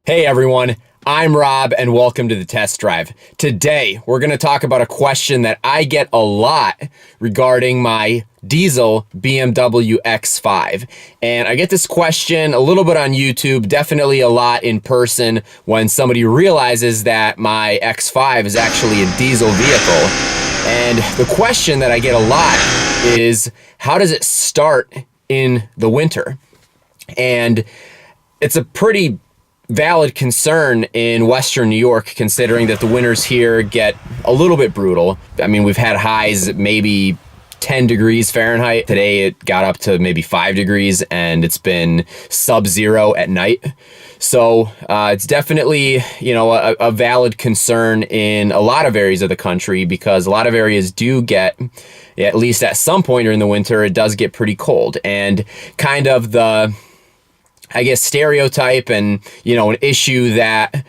Hey everyone, I'm Rob and welcome to the test drive. Today, we're going to talk about a question that I get a lot regarding my diesel BMW X5. And I get this question a little bit on YouTube, definitely a lot in person when somebody realizes that my X5 is actually a diesel vehicle. And the question that I get a lot is, how does it start in the winter? And it's a pretty valid concern in Western New York, considering that the winters here get a little bit brutal. I mean, we've had highs maybe 10 degrees Fahrenheit. Today it got up to maybe 5 degrees and it's been sub-zero at night. So it's definitely, a valid concern in a lot of areas of the country, because a lot of areas do get, at least at some point during the winter, it does get pretty cold. And kind of the, I guess, stereotype and, an issue that,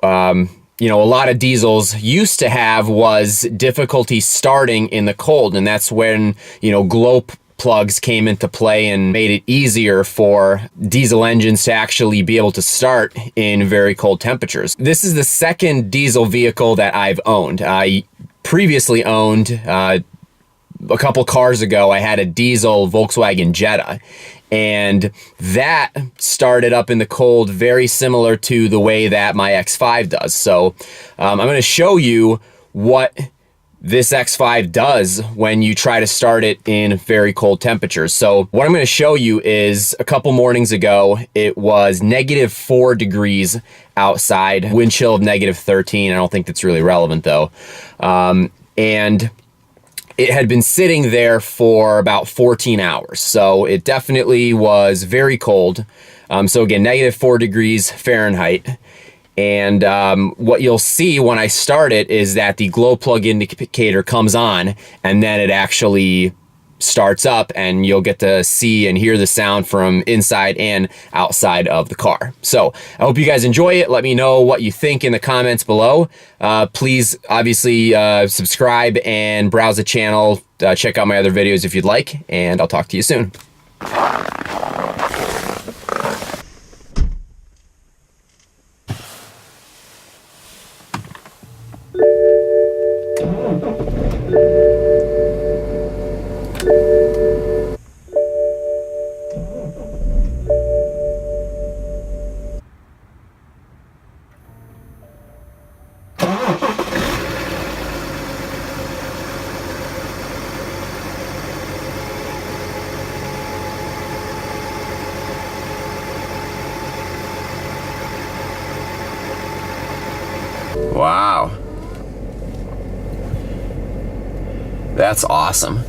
a lot of diesels used to have was difficulty starting in the cold. And that's when, glow plugs came into play and made it easier for diesel engines to actually be able to start in very cold temperatures. This is the second diesel vehicle that I've owned. I previously owned, a couple cars ago, I had a diesel Volkswagen Jetta. And that started up in the cold very similar to the way that my X5 does. So I'm going to show you what this X5 does when you try to start it in very cold temperatures. So what I'm going to show you is, a couple mornings ago, it was -4 degrees outside, wind chill of -13. I don't think that's really relevant though. And it had been sitting there for about 14 hours. So it definitely was very cold. So again, -4 degrees Fahrenheit. And what you'll see when I start it is that the glow plug indicator comes on, and then it actually starts up, and you'll get to see and hear the sound from inside and outside of the car. So I hope you guys enjoy it. Let me know what you think in the comments below. Please, obviously, subscribe and browse the channel. Check out my other videos if you'd like, and I'll talk to you soon. Wow. That's awesome.